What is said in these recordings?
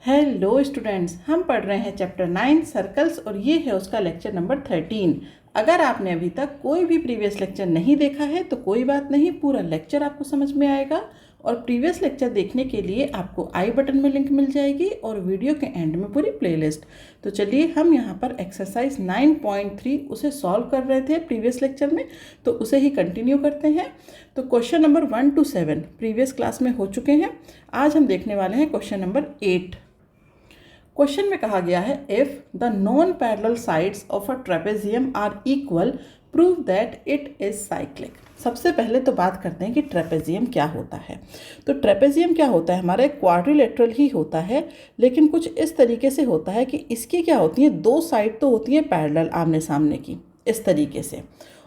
Hello students, हम पढ़ रहे हैं चैप्टर 9 सर्कल्स और ये है उसका लेक्चर नंबर 13। अगर आपने अभी तक कोई भी प्रीवियस लेक्चर नहीं देखा है तो कोई बात नहीं, पूरा लेक्चर आपको समझ में आएगा। और प्रीवियस लेक्चर देखने के लिए आपको आई बटन में लिंक मिल जाएगी और वीडियो के एंड में पूरी प्लेलिस्ट। तो चलिए हम यहाँ पर एक्सरसाइज 9.3 उसे सॉल्व कर रहे थे प्रीवियस लेक्चर में, तो उसे ही कंटिन्यू करते हैं। तो question number 1 to 7 previous class में हो चुके हैं। आज हम देखने वाले हैं क्वेश्चन नंबर 8। क्वेश्चन में कहा गया है if the non parallel sides of a trapezium are equal prove that it is cyclic. सबसे पहले तो बात करते हैं कि ट्रेपेजियम क्या होता है। तो ट्रेपेजियम क्या होता है, हमारा एक क्वाड्रिलेटरल ही होता है, लेकिन कुछ इस तरीके से होता है कि इसकी क्या होती है, दो साइड तो होती है पैरेलल आमने सामने की इस तरीके से,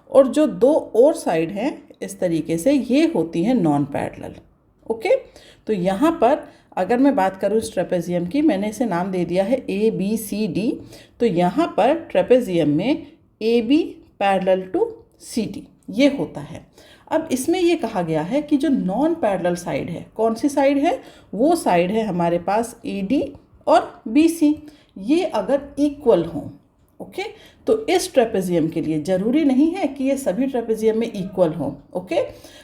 और जो दो और साइड हैं इस तरीके से ये होती हैं नॉन पैरेलल। ओके, तो यहाँ पर अगर मैं बात करूँ इस ट्रेपेजियम की, मैंने इसे नाम दे दिया है ABCD। तो यहाँ पर ट्रेपेजियम में AB पैरेलल टू CD ये होता है। अब इसमें ये कहा गया है कि जो नॉन पैरेलल साइड है, कौन सी साइड है, वो साइड है हमारे पास AD और BC, ये अगर इक्वल हों। ओके, तो इस ट्रेपेजियम के लिए ज़रूरी नहीं है कि ये सभी ट्रेपेजियम में इक्वल हों। ओके,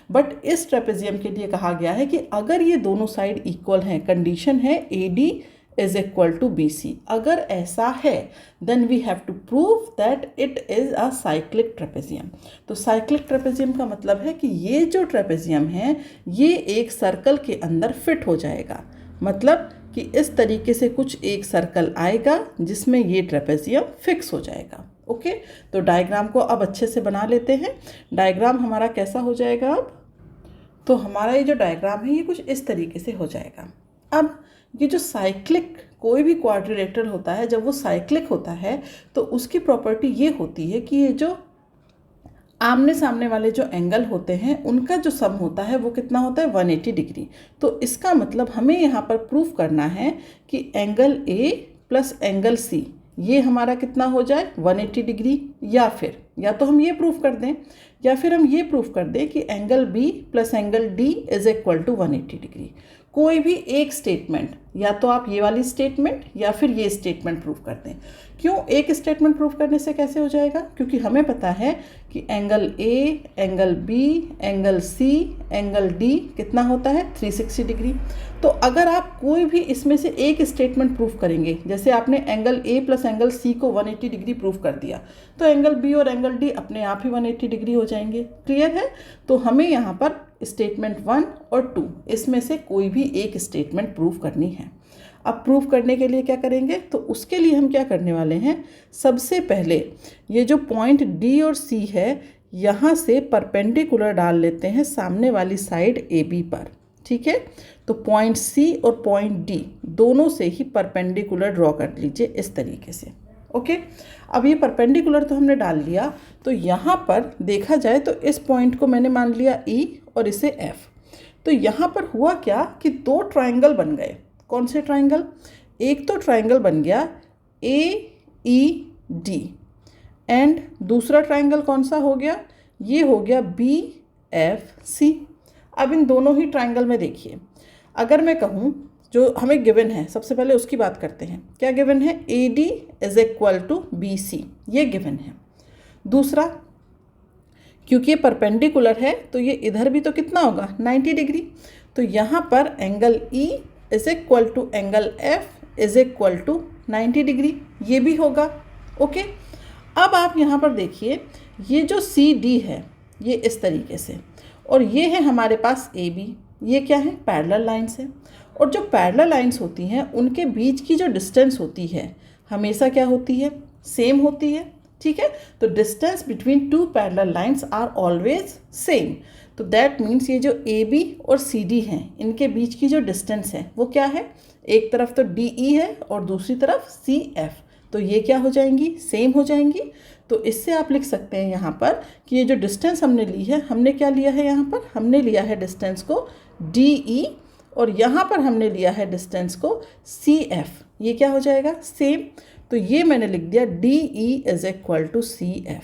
बट इस ट्रेपेजियम के लिए कहा गया है कि अगर ये दोनों साइड इक्वल हैं, कंडीशन है AD is equal to BC, अगर ऐसा है then we have to prove that it is a cyclic trapezium. तो साइक्लिक ट्रेपेजियम का मतलब है कि ये जो ट्रेपेजियम है ये एक सर्कल के अंदर फिट हो जाएगा, मतलब कि इस तरीके से कुछ एक सर्कल आएगा जिसमें ये ट्रेपेजियम फिक्स हो जाएगा। ओके, तो डायग्राम को अब अच्छे से बना लेते हैं। डायग्राम हमारा कैसा हो जाएगा अब, तो हमारा ये जो डायग्राम है ये कुछ इस तरीके से हो जाएगा। अब ये जो साइक्लिक कोई भी क्वाड्रिलेटरल होता है, जब वो साइक्लिक होता है तो उसकी प्रॉपर्टी ये होती है कि ये जो आमने सामने वाले जो एंगल होते हैं उनका जो सम होता है वो कितना होता है, 180 डिग्री। तो इसका मतलब हमें यहाँ पर प्रूफ करना है कि angle A plus angle C ये हमारा कितना हो जाए, 180 डिग्री। या तो हम ये प्रूफ कर दें, या फिर हम ये प्रूफ कर दें कि angle B plus angle D is equal to 180 degree. कोई भी एक स्टेटमेंट, या तो आप ये वाली स्टेटमेंट या फिर ये स्टेटमेंट प्रूफ कर दें। क्यों एक स्टेटमेंट प्रूफ करने से कैसे हो जाएगा, क्योंकि हमें पता है कि angle A, angle B, angle C, angle D कितना होता है, 360 डिग्री। तो अगर आप कोई भी इसमें से एक स्टेटमेंट प्रूफ करेंगे, जैसे आपने angle A plus angle C को 180 डिग्री प्रूफ कर दिया, तो एंगल B और एंगल D अपने आप ही 180 डिग्री हो जाएंगे। क्लियर है। तो हमें यहाँ पर स्टेटमेंट 1 और 2 इसमें से कोई भी एक स्टेटमेंट प्रूफ करनी है। अब प्रूफ करने के लिए क्या करेंगे, तो उसके लिए हम क्या करने वाले हैं, सबसे पहले ये जो पॉइंट D और C है यहाँ से परपेंडिकुलर डाल लेते हैं सामने वाली साइड AB पर। ठीक है, तो पॉइंट C और पॉइंट D दोनों से ही परपेंडिकुलर ड्रॉ कर लीजिए इस तरीके से। ओके, अब ये परपेंडिकुलर तो हमने डाल लिया, तो यहाँ पर देखा जाए तो इस पॉइंट को मैंने मान लिया E और इसे F। तो यहाँ पर हुआ क्या कि दो ट्राइंगल बन गए। कौन से ट्राइंगल, एक तो ट्राइंगल बन गया AED एंड दूसरा ट्राइंगल कौन सा हो गया, ये हो गया BFC। अब इन दोनों ही ट्राइंगल में देखिए, अगर मैं कहूँ जो हमें गिवन है, सबसे पहले उसकी बात करते हैं। क्या गिवन है, AD is equal to BC, ये गिवन है। दूसरा, क्योंकि ये परपेंडिकुलर है तो ये इधर भी तो कितना होगा, 90 डिग्री। तो यहाँ पर angle E is equal to angle F is equal to 90 degree, ये भी होगा। ओके, अब आप यहाँ पर देखिए, ये जो CD है ये इस तरीके से, और ये है हमारे पास AB, ये क्या है, पैरेलल लाइन्स है। और जो पैरेलल लाइन्स होती हैं उनके बीच की जो डिस्टेंस होती है हमेशा क्या होती है, सेम होती है। ठीक है, तो distance between two parallel lines are always same. तो दैट मीन्स ये जो AB और CD हैं इनके बीच की जो डिस्टेंस है वो क्या है, एक तरफ तो DE है और दूसरी तरफ CF, तो ये क्या हो जाएंगी, सेम हो जाएंगी। तो इससे आप लिख सकते हैं यहाँ पर कि ये जो डिस्टेंस हमने ली है, हमने क्या लिया है, यहाँ पर हमने लिया है डिस्टेंस को DE और यहाँ पर हमने लिया है डिस्टेंस को CF, ये क्या हो जाएगा, सेम। तो ये मैंने लिख दिया DE is equal to CF।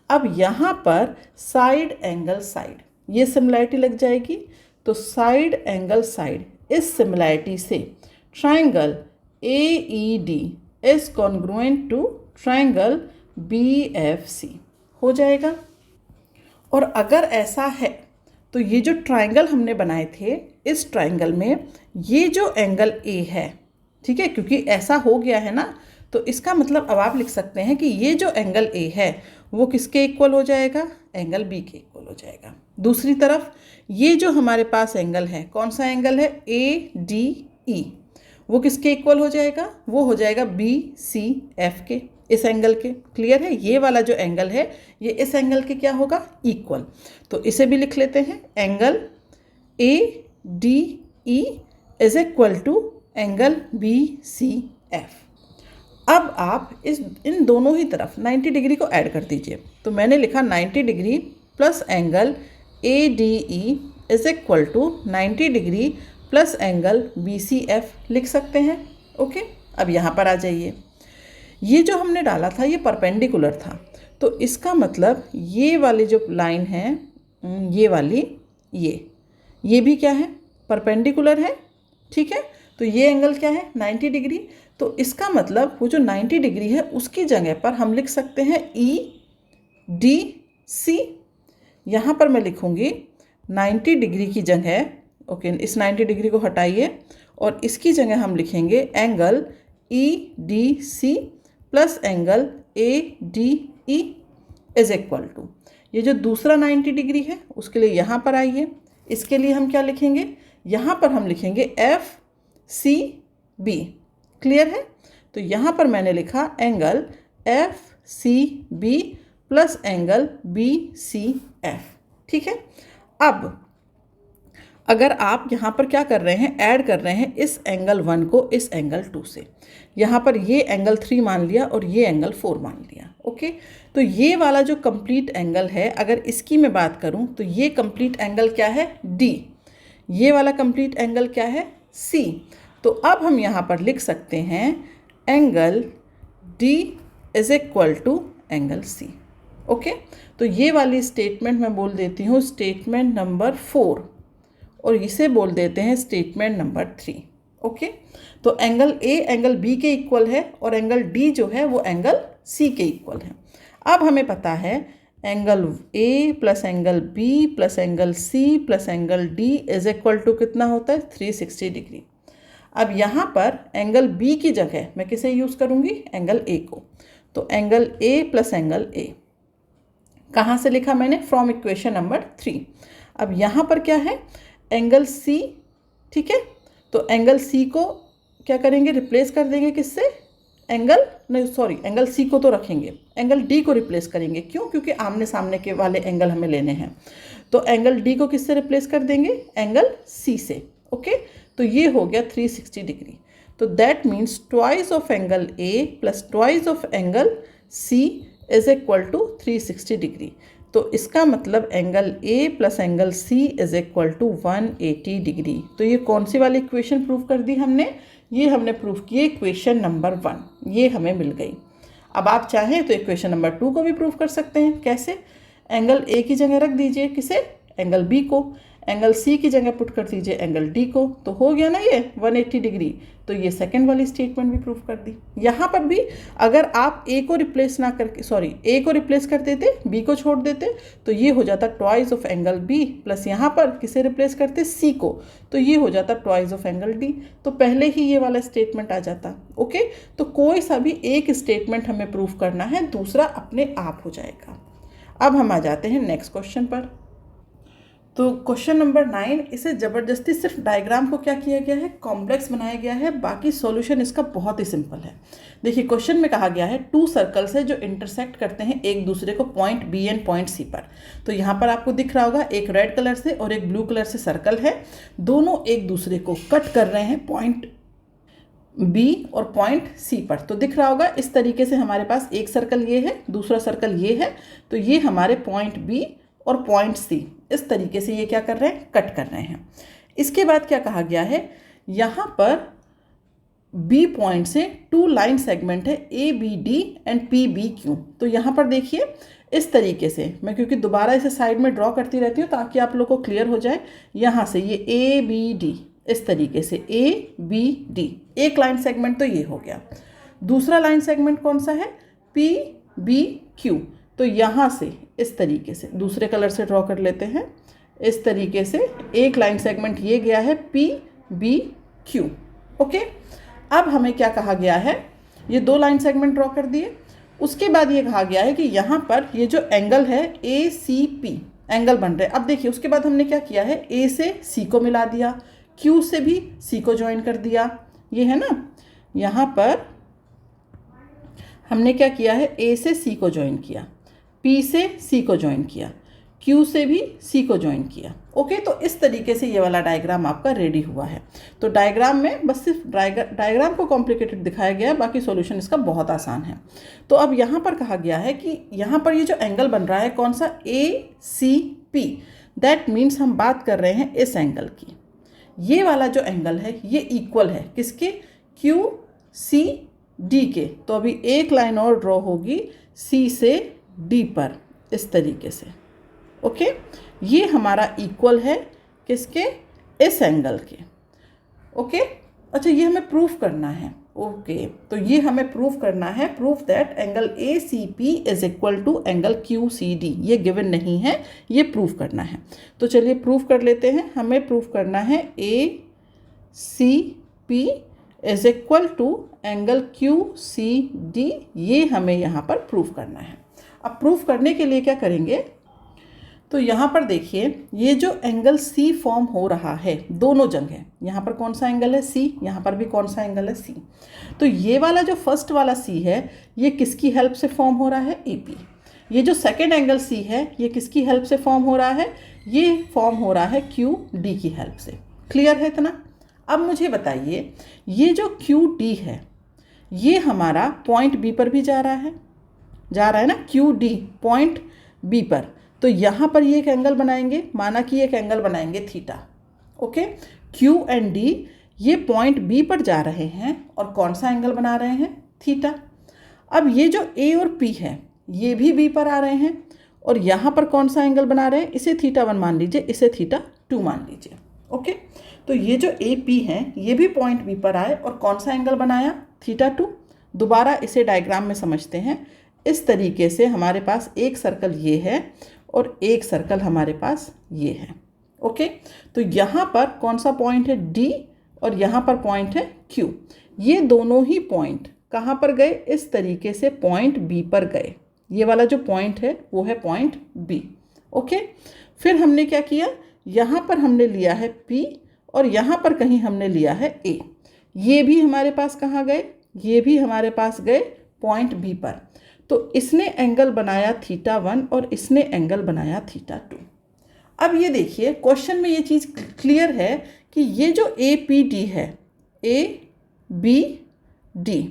अब यहाँ पर साइड एंगल साइड, ये सिमिलैरिटी लग जाएगी। तो साइड एंगल साइड, इस सिमिलैरिटी से triangle AED is congruent to triangle BFC हो जाएगा। और अगर ऐसा है तो ये जो ट्राइंगल हमने बनाए थे, इस ट्राइंगल में ये जो एंगल A है, ठीक है, क्योंकि ऐसा हो गया है ना, तो इसका मतलब अब आप लिख सकते हैं कि ये जो एंगल A है वो किसके इक्वल हो जाएगा, एंगल B के इक्वल हो जाएगा। दूसरी तरफ ये जो हमारे पास एंगल है, कौन सा एंगल है, ADE, वो किसके इक्वल हो जाएगा, वो हो जाएगा BCF के, इस एंगल के। क्लियर है, ये वाला जो एंगल है ये इस एंगल के क्या होगा, इक्वल। तो इसे भी लिख लेते हैं, angle ADE is equal to angle BCF। अब आप इन दोनों ही तरफ 90 डिग्री को ऐड कर दीजिए। तो मैंने लिखा 90 degree plus angle ADE is equal to 90 degree plus angle BCF लिख सकते हैं। ओके, अब यहाँ पर आ जाइए। ये जो हमने डाला था ये परपेंडिकुलर था, तो इसका मतलब ये वाली जो लाइन है, ये वाली, ये भी क्या है, परपेंडिकुलर है। ठीक है, तो ये एंगल क्या है, 90 डिग्री। तो इसका मतलब वो जो 90 डिग्री है उसकी जगह पर हम लिख सकते हैं EDC। यहाँ पर मैं लिखूँगी 90 डिग्री की जगह, ओके, इस 90 डिग्री को हटाइए और इसकी जगह हम लिखेंगे angle EDC plus angle ADE is equal to, ये जो दूसरा 90 डिग्री है उसके लिए यहाँ पर आइए, इसके लिए हम क्या लिखेंगे, यहाँ पर हम लिखेंगे FCB। क्लियर है, तो यहाँ पर मैंने लिखा angle FCB plus angle BCF। ठीक है, अब अगर आप यहाँ पर क्या कर रहे हैं, ऐड कर रहे हैं इस एंगल 1 को इस एंगल 2 से, यहाँ पर ये एंगल 3 मान लिया और ये एंगल 4 मान लिया। ओके, तो ये वाला जो कंप्लीट एंगल है, अगर इसकी मैं बात करूँ तो ये कंप्लीट एंगल क्या है, D, ये वाला कंप्लीट एंगल क्या है, C। तो अब हम यहाँ पर लिख सकते हैं angle D is equal to angle C। ओके, तो ये वाली स्टेटमेंट मैं बोल देती हूँ स्टेटमेंट नंबर 4 और इसे बोल देते हैं स्टेटमेंट नंबर 3। ओके, तो एंगल A एंगल B के इक्वल है और एंगल D जो है वो एंगल C के इक्वल है। अब हमें पता है angle A plus angle B plus angle C plus angle D is equal to कितना होता है, 360 डिग्री। अब यहाँ पर एंगल B की जगह मैं किसे यूज़ करूँगी, एंगल A को। तो angle A plus angle A कहाँ से लिखा मैंने, फ्रॉम इक्वेशन नंबर 3। अब यहाँ पर क्या है, एंगल C। ठीक है, तो एंगल C को क्या करेंगे, रिप्लेस कर देंगे किससे, एंगल C को तो रखेंगे, एंगल D को रिप्लेस करेंगे। क्यों, क्योंकि आमने सामने के वाले एंगल हमें लेने हैं। तो एंगल D को किससे रिप्लेस कर देंगे, एंगल C से। ओके, तो ये हो गया 360 डिग्री। तो that means twice of angle A plus twice of angle C is equal to 360 degree. तो इसका मतलब angle A plus angle C is equal to 180 degree. तो ये कौन सी वाली इक्वेशन प्रूव कर दी हमने, ये हमने प्रूव की इक्वेशन नंबर 1, ये हमें मिल गई। अब आप चाहें तो इक्वेशन नंबर 2 को भी प्रूव कर सकते हैं। कैसे, एंगल A की जगह रख दीजिए किसे, एंगल B को, एंगल C की जगह पुट कर दीजिए एंगल D को, तो हो गया ना ये 180 डिग्री। तो ये सेकंड वाली स्टेटमेंट भी प्रूफ कर दी। यहाँ पर भी अगर आप A को रिप्लेस ना करके, A को रिप्लेस कर देते, B को छोड़ देते, तो ये हो जाता twice of angle B plus यहाँ पर किसे रिप्लेस करते, C को, तो ये हो जाता ट्वाइस ऑफ एंगल D। तो पहले ही ये वाला स्टेटमेंट आ जाता। ओके, तो कोई सा भी एक स्टेटमेंट हमें प्रूफ करना है, दूसरा अपने आप हो जाएगा। अब हम आ जाते हैं नेक्स्ट क्वेश्चन पर। तो क्वेश्चन नंबर 9, इसे ज़बरदस्ती सिर्फ डायग्राम को क्या किया गया है, कॉम्प्लेक्स बनाया गया है, बाकी सॉल्यूशन इसका बहुत ही सिंपल है। देखिए क्वेश्चन में कहा गया है 2 सर्कल्स है जो इंटरसेक्ट करते हैं एक दूसरे को point B and point C पर। तो यहाँ पर आपको दिख रहा होगा एक रेड कलर से और एक ब्लू कलर से सर्कल है, दोनों एक दूसरे को कट कर रहे हैं पॉइंट B और पॉइंट C पर। तो दिख रहा होगा इस तरीके से हमारे पास एक सर्कल ये है, दूसरा सर्कल ये है, तो ये हमारे पॉइंट B और पॉइंट C इस तरीके से ये क्या कर रहे हैं, कट कर रहे हैं। इसके बाद क्या कहा गया है, यहाँ पर B पॉइंट से 2 लाइन सेगमेंट है ABD एंड PBQ। तो यहाँ पर देखिए इस तरीके से, मैं क्योंकि दोबारा इसे साइड में ड्रॉ करती रहती हूँ ताकि आप लोग को क्लियर हो जाए। यहाँ से ये ABD इस तरीके से ABD, एक लाइन सेगमेंट तो ये हो गया। दूसरा लाइन सेगमेंट कौन सा है? PBQ, तो यहाँ से इस तरीके से दूसरे कलर से ड्रॉ कर लेते हैं। इस तरीके से एक लाइन सेगमेंट ये गया है PBQ। ओके, अब हमें क्या कहा गया है? ये दो लाइन सेगमेंट ड्रॉ कर दिए। उसके बाद ये कहा गया है कि यहाँ पर ये जो एंगल है ACP एंगल बन रहे हैं। अब देखिए उसके बाद हमने क्या किया है, A से C को मिला दिया, Q से भी C को ज्वाइन कर दिया। ये है ना, यहाँ पर हमने क्या किया है, A से C को ज्वाइन किया, P से C को ज्वाइन किया, Q से भी C को ज्वाइन किया। ओके, तो इस तरीके से ये वाला डायग्राम आपका रेडी हुआ है। तो डायग्राम में बस सिर्फ डायग्राम को कॉम्प्लिकेटेड दिखाया गया है, बाकी सॉल्यूशन इसका बहुत आसान है। तो अब यहाँ पर कहा गया है कि यहाँ पर ये जो एंगल बन रहा है कौन सा, ACP, दैट मीन्स हम बात कर रहे हैं इस एंगल की। ये वाला जो एंगल है ये इक्वल है किसके, QCD के। तो अभी एक लाइन और ड्रॉ होगी C से D पर इस तरीके से। ओके, ये हमारा इक्वल है किसके, इस एंगल के। ओके, अच्छा ये हमें प्रूफ करना है। ओके, तो ये हमें प्रूफ करना है, proof that angle ACP is equal to angle QCD। ये गिवन नहीं है, ये प्रूफ करना है। तो चलिए प्रूफ कर लेते हैं। हमें प्रूफ करना है ACP is equal to angle QCD। ये हमें यहाँ पर प्रूफ करना है। अब प्रूफ करने के लिए क्या करेंगे, तो यहाँ पर देखिए ये जो एंगल C फॉर्म हो रहा है दोनों जगह, यहाँ पर कौन सा एंगल है C, यहाँ पर भी कौन सा एंगल है C। तो ये वाला जो फर्स्ट वाला C है ये किसकी हेल्प से फॉर्म हो रहा है, AP। ये जो सेकेंड एंगल C है ये किसकी हेल्प से फॉर्म हो रहा है, ये फॉर्म हो रहा है QD की हेल्प से। क्लियर है इतना? अब मुझे बताइए ये जो QD है ये हमारा पॉइंट B पर भी जा रहा है ना, QD पॉइंट B पर। तो यहाँ पर ये एक एंगल बनाएंगे, माना कि एक एंगल बनाएंगे theta. Okay, Q and D ये पॉइंट B पर जा रहे हैं और कौन सा एंगल बना रहे हैं, थीटा। अब ये जो A और P है ये भी B पर आ रहे हैं और यहाँ पर कौन सा एंगल बना रहे हैं, इसे θ1 मान लीजिए, इसे θ2 मान लीजिए। ओके, तो ये जो AP हैं ये भी पॉइंट B पर आए और कौन सा एंगल बनाया, θ2। दोबारा इसे डायग्राम में समझते हैं। इस तरीके से हमारे पास एक सर्कल ये है और एक सर्कल हमारे पास ये है। ओके, तो यहाँ पर कौन सा पॉइंट है, D, और यहाँ पर पॉइंट है Q। ये दोनों ही पॉइंट कहाँ पर गए, इस तरीके से पॉइंट B पर गए। ये वाला जो पॉइंट है वो है पॉइंट B। ओके, फिर हमने क्या किया, यहाँ पर हमने लिया है P और यहाँ पर कहीं हमने लिया है A। ये भी हमारे पास कहाँ गए, ये भी हमारे पास गए पॉइंट B पर। तो इसने एंगल बनाया θ1 और इसने एंगल बनाया θ2। अब ये देखिए क्वेश्चन में ये चीज़ क्लियर है कि ये जो APD है, ABD,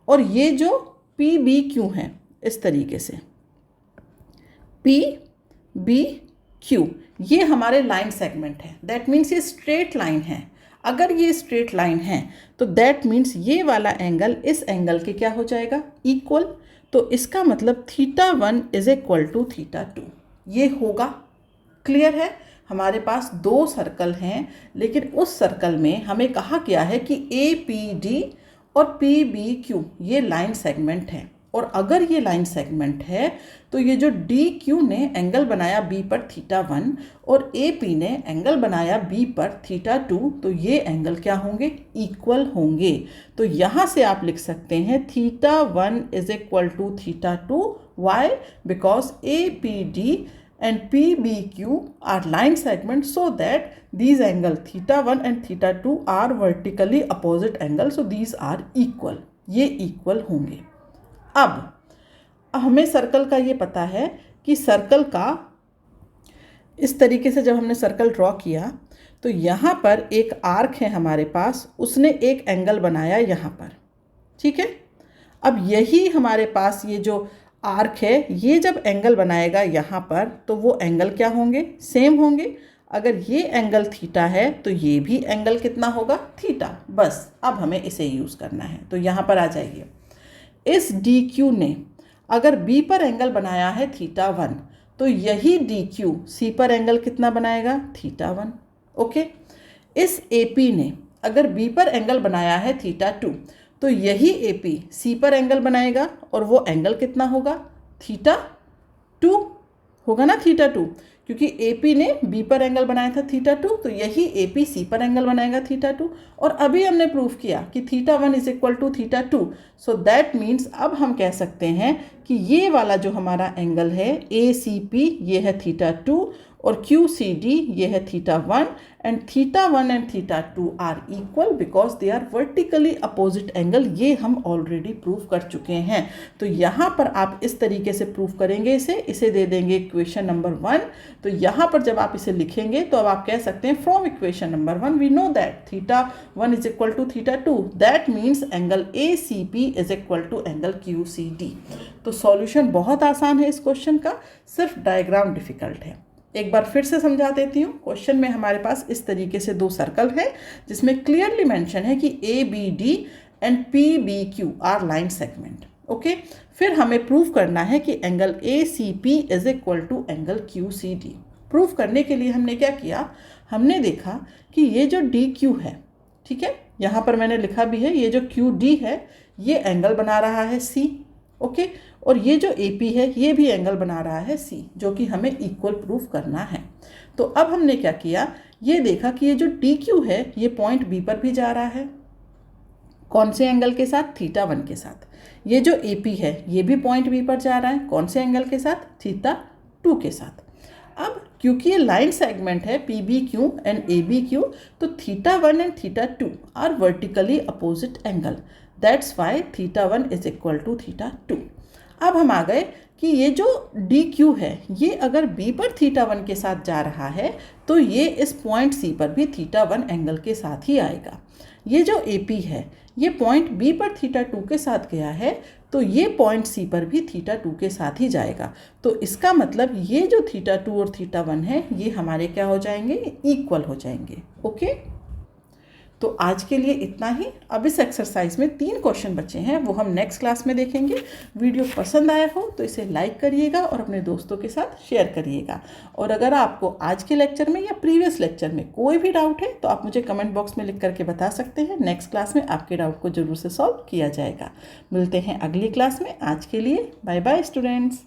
और ये जो PBQ है इस तरीके से PBQ, ये हमारे लाइन सेगमेंट है। दैट मीन्स ये स्ट्रेट लाइन है। अगर ये स्ट्रेट लाइन है तो दैट मीन्स ये वाला एंगल इस एंगल के क्या हो जाएगा, इक्वल। तो इसका मतलब θ1 इज इक्वल टू θ2 ये होगा। क्लियर है? हमारे पास दो सर्कल हैं लेकिन उस सर्कल में हमें कहा गया है कि APD और PBQ ये लाइन सेगमेंट है। और अगर ये लाइन सेगमेंट है तो ये जो DQ ने एंगल बनाया B पर θ1 और AP ने एंगल बनाया B पर θ2, तो ये एंगल क्या होंगे, इक्वल होंगे। तो यहाँ से आप लिख सकते हैं θ1 is equal to θ2। Why? Because APD and PBQ are line segments, so that these angle θ1 and θ2 are vertically opposite angle, so these are equal। ये इक्वल होंगे। अब हमें सर्कल का ये पता है कि सर्कल का इस तरीके से जब हमने सर्कल ड्रॉ किया तो यहाँ पर एक आर्क है हमारे पास, उसने एक एंगल बनाया यहाँ पर। ठीक है, अब यही हमारे पास ये जो आर्क है ये जब एंगल बनाएगा यहाँ पर तो वो एंगल क्या होंगे, सेम होंगे। अगर ये एंगल थीटा है तो ये भी एंगल कितना होगा, थीटा। बस अब हमें इसे यूज़ करना है। तो यहाँ पर आ जाइए, इस DQ ने अगर B पर एंगल बनाया है θ1 तो यही DQ C पर एंगल कितना बनाएगा, θ1। ओके, इस AP ने अगर B पर एंगल बनाया है θ2, तो यही AP C पर एंगल बनाएगा और वो एंगल कितना होगा? θ2 होगा ना, θ2, क्योंकि AP ने B पर एंगल बनाया था θ2, तो यही AP C पर एंगल बनाएगा θ2। और अभी हमने प्रूफ किया कि θ1 is equal to θ2, so that means अब हम कह सकते हैं कि ये वाला जो हमारा एंगल है ACP ये है θ2 और QCD ये है θ1, and θ1 and θ2 are equal because they are vertically opposite angle. ये हम ऑलरेडी प्रूव कर चुके हैं। तो यहाँ पर आप इस तरीके से प्रूव करेंगे, इसे दे देंगे इक्वेशन नंबर 1। तो यहाँ पर जब आप इसे लिखेंगे तो अब आप कह सकते हैं from equation number 1 we know that θ1 is equal to θ2, that means angle ACP is equal to angle QCD। तो सॉल्यूशन बहुत आसान है इस क्वेश्चन का, सिर्फ डायग्राम डिफिकल्ट है। एक बार फिर से समझा देती हूँ। क्वेश्चन में हमारे पास इस तरीके से दो सर्कल है जिसमें क्लियरली मेंशन है कि ABD and PBQ are line segment. Okay, फिर हमें प्रूव करना है कि angle ACP is equal to angle QCD। Prove करने के लिए हमने क्या किया, हमने देखा कि ये जो DQ है, ठीक है, यहाँ पर मैंने लिखा भी है, ये जो QD है ये एंगल बना रहा है C। ओके, और ये जो AP है ये भी एंगल बना रहा है C, जो कि हमें इक्वल प्रूफ करना है। तो अब हमने क्या किया, ये देखा कि ये जो DQ है ये पॉइंट B पर भी जा रहा है, कौन से एंगल के साथ? θ1 के साथ। ये जो AP है ये भी पॉइंट B पर जा रहा है, कौन से एंगल के साथ? θ2 के साथ। अब क्योंकि ये लाइन सेगमेंट है PBQ एंड ABQ, तो θ1 and θ2 are vertically opposite angle, that's why θ1 is equal to θ2। अब हम आ गए कि ये जो DQ है ये अगर B पर θ1 के साथ जा रहा है तो ये इस पॉइंट C पर भी θ1 एंगल के साथ ही आएगा। ये जो AP है ये पॉइंट B पर θ2 के साथ गया है, तो ये पॉइंट C पर भी θ2 के साथ ही जाएगा। तो इसका मतलब ये जो θ2 और θ1 है ये हमारे क्या हो जाएंगे? इक्वल हो जाएंगे। ओके, तो आज के लिए इतना ही। अब इस एक्सरसाइज में 3 क्वेश्चन बचे हैं, वो हम नेक्स्ट क्लास में देखेंगे। वीडियो पसंद आया हो तो इसे लाइक करिएगा और अपने दोस्तों के साथ शेयर करिएगा। और अगर आपको आज के लेक्चर में या प्रीवियस लेक्चर में कोई भी डाउट है तो आप मुझे कमेंट बॉक्स में लिख करके बता सकते हैं। नेक्स्ट क्लास में आपके डाउट को जरूर से सॉल्व किया जाएगा। मिलते हैं अगली क्लास में। आज के लिए बाय बाय स्टूडेंट्स।